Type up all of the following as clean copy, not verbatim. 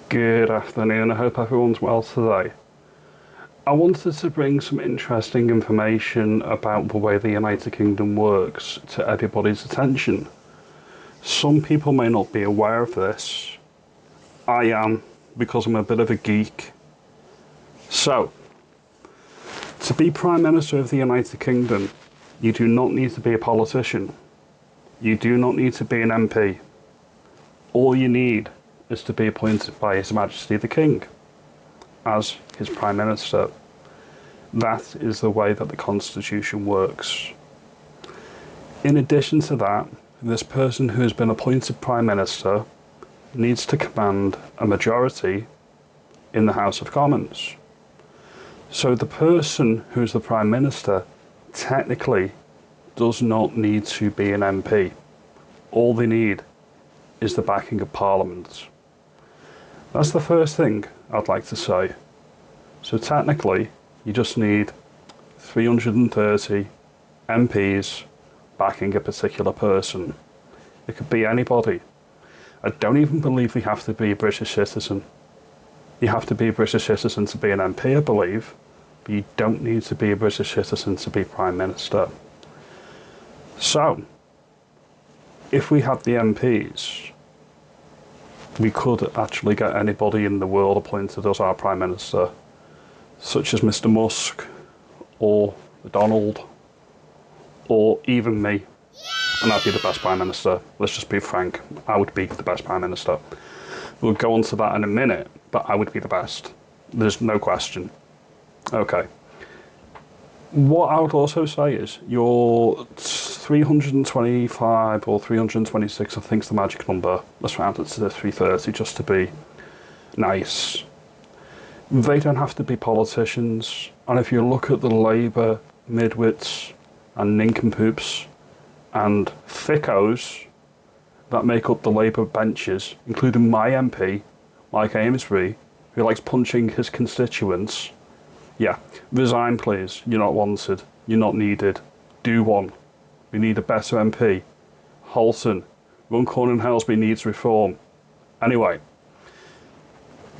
Good afternoon, I hope everyone's well today. I wanted to bring some interesting information about the way the United Kingdom works to everybody's attention. Some people may not be aware of this. I am, because I'm a bit of a geek. So, to be Prime Minister of the United Kingdom, you do not need to be a politician. You do not need to be an MP. All you need is to be appointed by His Majesty the King as his Prime Minister. That is the way that the Constitution works. In addition to that, this person who has been appointed Prime Minister needs to command a majority in the House of Commons. So the person who's the Prime Minister technically does not need to be an MP. All they need is the backing of Parliament. That's the first thing I'd like to say. So technically, you just need 330 MPs backing a particular person. It could be anybody. I don't even believe you have to be a British citizen. You have to be a British citizen to be an MP, I believe, but you don't need to be a British citizen to be Prime Minister. So, if we had the MPs, we could actually get anybody in the world appointed as our Prime Minister, such as Mr. Musk, or Donald, or even me, and I'd be the best Prime Minister. Let's just be frank, I would be the best Prime Minister. We'll go on to that in a minute, but I would be the best. There's no question. Okay. What I would also say is your 325 or 326, I think is the magic number. Let's round it to the 330 just to be nice. They don't have to be politicians. And if you look at the Labour midwits and nincompoops and thickos that make up the Labour benches, including my MP, Mike Amesbury, who likes punching his constituents, yeah, resign please. You're not wanted. You're not needed. Do one. We need a better MP. Halton. Runcorn and Helsby needs reform. Anyway,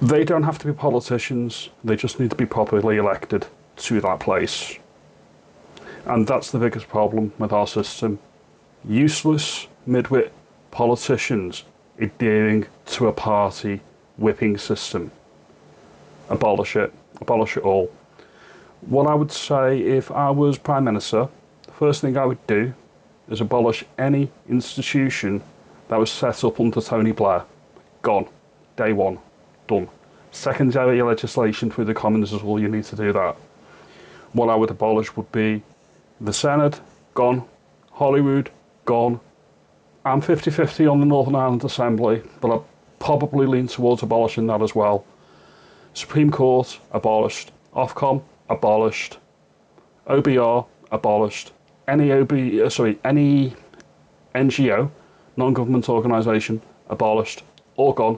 they don't have to be politicians. They just need to be properly elected to that place. And that's the biggest problem with our system. Useless midwit politicians adhering to a party whipping system. Abolish it. Abolish it all. What I would say if I was Prime Minister, the first thing I would do is abolish any institution that was set up under Tony Blair. Gone. Day one. Done. Secondary legislation through the Commons is all you need to do that. What I would abolish would be the Senate. Gone. Holyrood. Gone. I'm 50-50 on the Northern Ireland Assembly, but I'd probably lean towards abolishing that as well. Supreme Court. Abolished. Ofcom. Abolished. OBR, abolished. Any NGO, non-government organisation, abolished. All gone.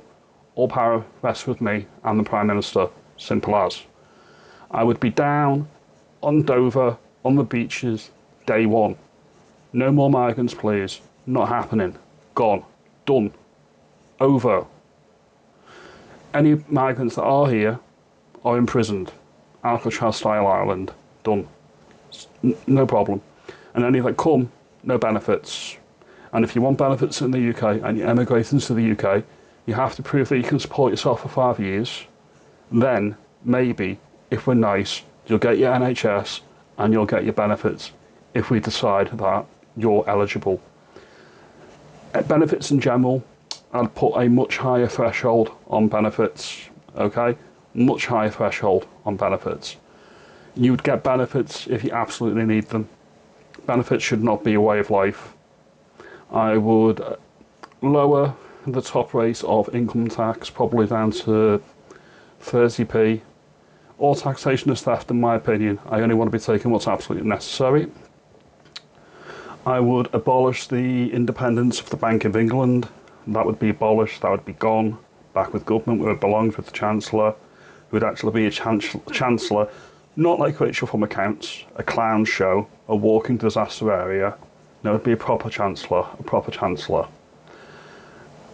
All power rests with me and the Prime Minister. Simple as. I would be down on Dover, on the beaches, day one. No more migrants, please. Not happening. Gone. Done. Over. Any migrants that are here are imprisoned. Alcatraz-style island, done. No problem. And any that come, no benefits. And if you want benefits in the UK and you're emigrating to the UK, you have to prove that you can support yourself for 5 years. Then, maybe, if we're nice, you'll get your NHS and you'll get your benefits if we decide that you're eligible. Benefits in general, I'd put a much higher threshold on benefits, okay? Much higher threshold on benefits. You would get benefits if you absolutely need them. Benefits should not be a way of life. I would lower the top rate of income tax, probably down to 30p. All taxation is theft, in my opinion. I only want to be taking what's absolutely necessary. I would abolish the independence of the Bank of England. That would be abolished, that would be gone. Back with government where it belongs, with the Chancellor. Who would actually be a chancellor, not like Rachel from accounts, a clown show, a walking disaster area. No, it'd be a proper chancellor, a proper chancellor.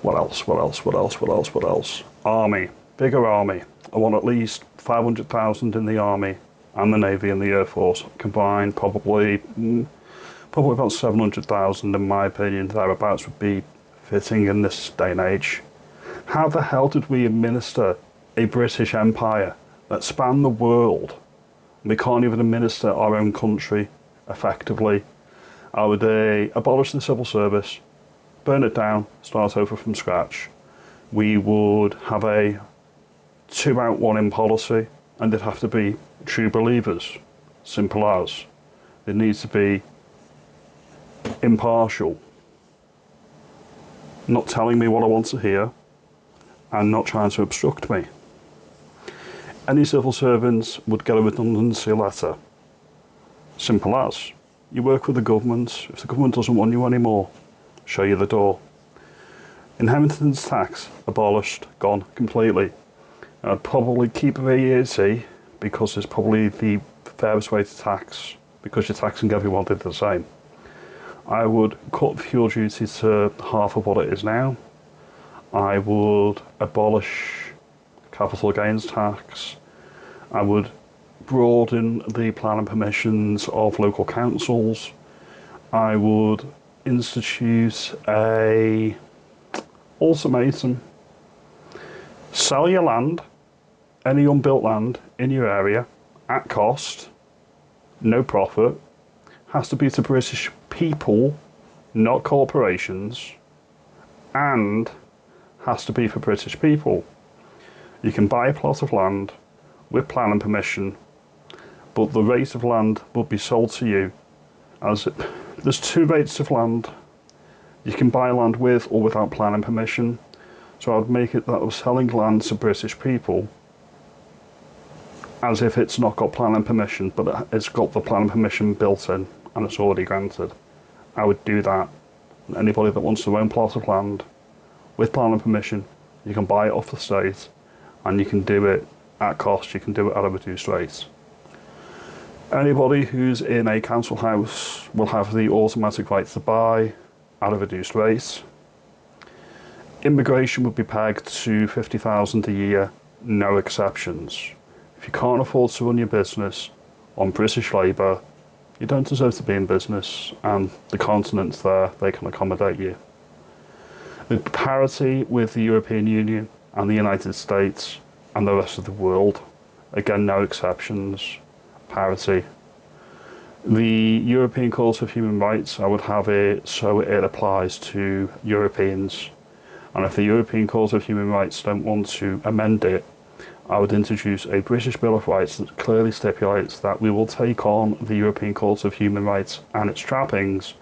What else? Army. bigger army. I want at least 500,000 in the army and the navy and the air force combined. Probably about 700,000 in my opinion. Thereabouts would be fitting in this day and age. How the hell did we administer a British Empire that spanned the world? We can't even administer our own country effectively. I would abolish the civil service, burn it down, start over from scratch. We would have a 2-out-1-in policy, and they'd have to be true believers. Simple as. They need to be impartial, not telling me what I want to hear, and not trying to obstruct me. Any civil servants would get a redundancy letter. Simple as. You work with the government. If the government doesn't want you anymore, show you the door. Inheritance tax abolished, gone completely. I'd probably keep VAT because it's probably the fairest way to tax, because you're taxing everyone did the same. I would cut fuel duty to half of what it is now. I would abolish capital gains tax. I would broaden the planning permissions of local councils. I would institute a ultimatum. Sell your land, any unbuilt land in your area, at cost, no profit, has to be to British people, not corporations, and has to be for British people. You can buy a plot of land with planning permission, but the rate of land will be sold to you there's two rates of land. You can buy land with or without planning permission. So I would make it that I was selling land to British people as if it's not got planning permission, but it's got the planning permission built in and it's already granted. I would do that. Anybody that wants to own plot of land with planning permission, you can buy it off the state and you can do it at cost, you can do it at a reduced rate. Anybody who's in a council house will have the automatic right to buy at a reduced rate. Immigration would be pegged to 50,000 a year, no exceptions. If you can't afford to run your business on British labour, you don't deserve to be in business, and the continent's there, they can accommodate you. The parity with the European Union and the United States and the rest of the world, again, no exceptions, parity. The European Court of Human Rights, I would have it so it applies to Europeans. And if the European Court of Human Rights don't want to amend it, I would introduce a British Bill of Rights that clearly stipulates that we will take on the European Court of Human Rights and its trappings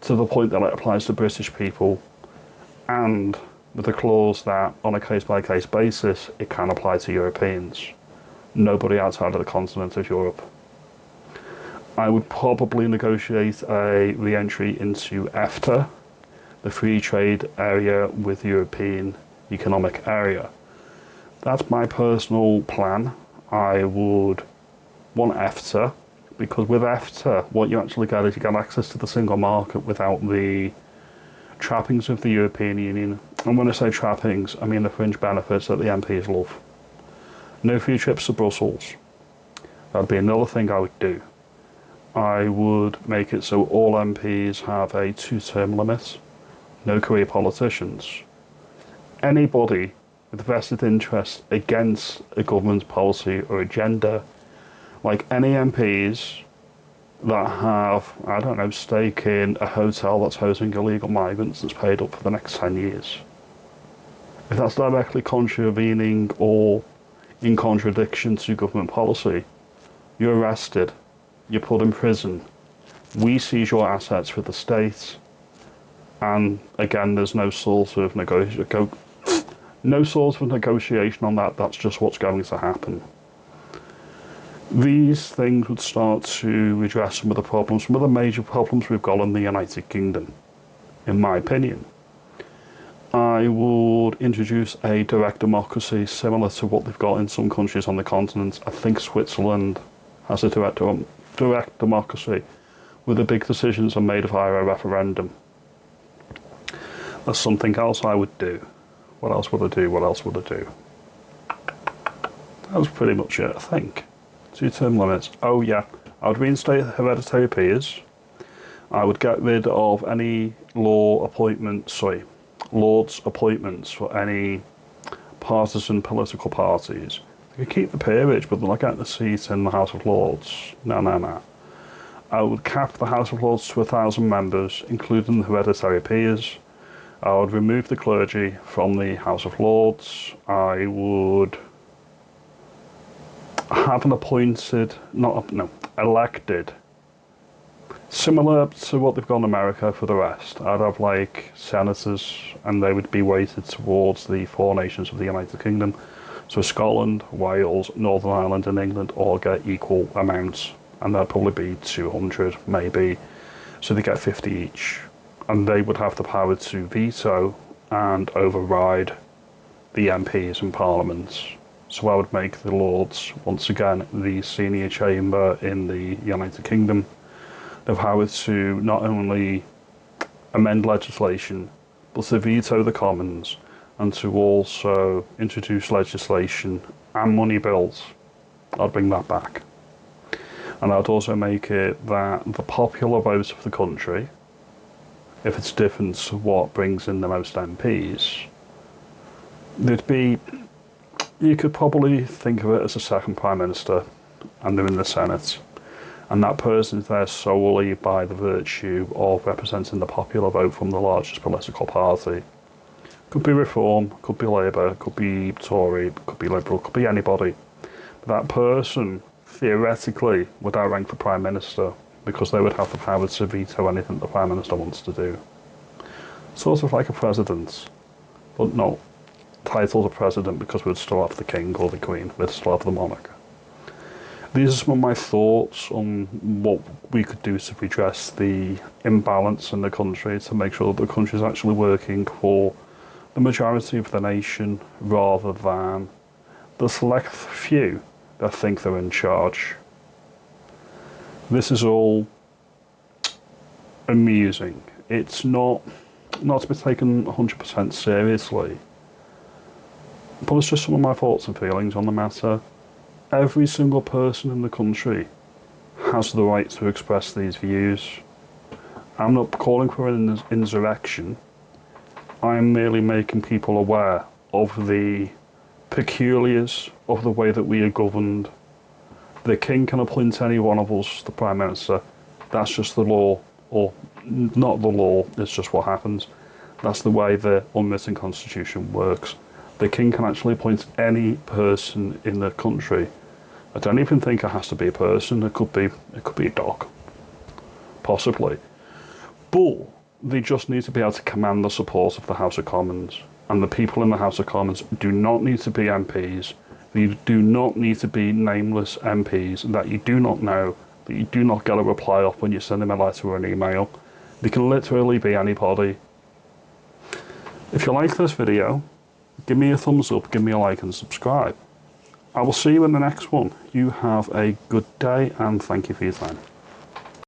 to the point that it applies to British people, and with a clause that on a case-by-case basis it can apply to Europeans, nobody outside of the continent of Europe. I would probably negotiate a re-entry into EFTA, the free trade area with the European Economic Area. That's my personal plan. I would want EFTA, because with EFTA, what you actually get is you get access to the single market without the trappings of the European Union. And when I say trappings, I mean the fringe benefits that the MPs love. No free trips to Brussels. That'd be another thing I would do. I would make it so all MPs have a 2-term limit. No career politicians. Anybody with vested interest against a government's policy or agenda, like any MPs that have, I don't know, stake in a hotel that's housing illegal migrants that's paid up for the next 10 years. If that's directly contravening or in contradiction to government policy, you're arrested, you're put in prison, we seize your assets for the state, and again, there's no sort of negotiation on that. That's just what's going to happen. These things would start to redress some of the major problems we've got in the United Kingdom, in my opinion. I would introduce a direct democracy similar to what they've got in some countries on the continent. I think Switzerland has a direct democracy where the big decisions are made via a referendum. That's something else I would do. What else would I do? That was pretty much it, I think. 2-term limits. Oh yeah, I would reinstate hereditary peers. I would get rid of any lords appointments for any partisan political parties. They could keep the peerage, but they're not getting a seat in the House of Lords. No. I would cap the House of Lords to 1,000 members, including the hereditary peers. I would remove the clergy from the House of Lords. I would have an elected, similar to what they've got in America for the rest. I'd have like senators, and they would be weighted towards the four nations of the United Kingdom. So Scotland, Wales, Northern Ireland and England all get equal amounts, and there'd probably be 200 maybe, so they get 50 each, and they would have the power to veto and override the MPs in Parliament. So I would make the Lords, once again, the senior chamber in the United Kingdom. They've power to not only amend legislation, but to veto the Commons, and to also introduce legislation and money bills. I'd bring that back. And I'd also make it that the popular vote of the country, if it's different to what brings in the most MPs, you could probably think of it as a second Prime Minister, and they're in the Senate. And that person is there solely by the virtue of representing the popular vote from the largest political party. Could be Reform, could be Labour, could be Tory, could be Liberal, could be anybody. But that person, theoretically, would outrank the Prime Minister, because they would have the power to veto anything the Prime Minister wants to do. Sort of like a president, but not titled a president, because we'd still have the King or the Queen, we'd still have the monarch. These are some of my thoughts on what we could do to redress the imbalance in the country, to make sure that the country is actually working for the majority of the nation, rather than the select few that think they're in charge. This is all amusing. It's not to be taken 100% seriously, but it's just some of my thoughts and feelings on the matter. Every single person in the country has the right to express these views. I'm not calling for an insurrection. I'm merely making people aware of the peculiars of the way that we are governed. The King can appoint any one of us the Prime Minister. That's just the law, or not the law, it's just what happens. That's the way the unwritten constitution works. The King can actually appoint any person in the country. I don't even think it has to be a person. It could be a dog, possibly. But they just need to be able to command the support of the House of Commons. And the people in the House of Commons do not need to be MPs. They do not need to be nameless MPs that you do not know, that you do not get a reply off when you send them a letter or an email. They can literally be anybody. If you like this video, give me a thumbs up, give me a like and subscribe. I will see you in the next one. You have a good day, and thank you for your time.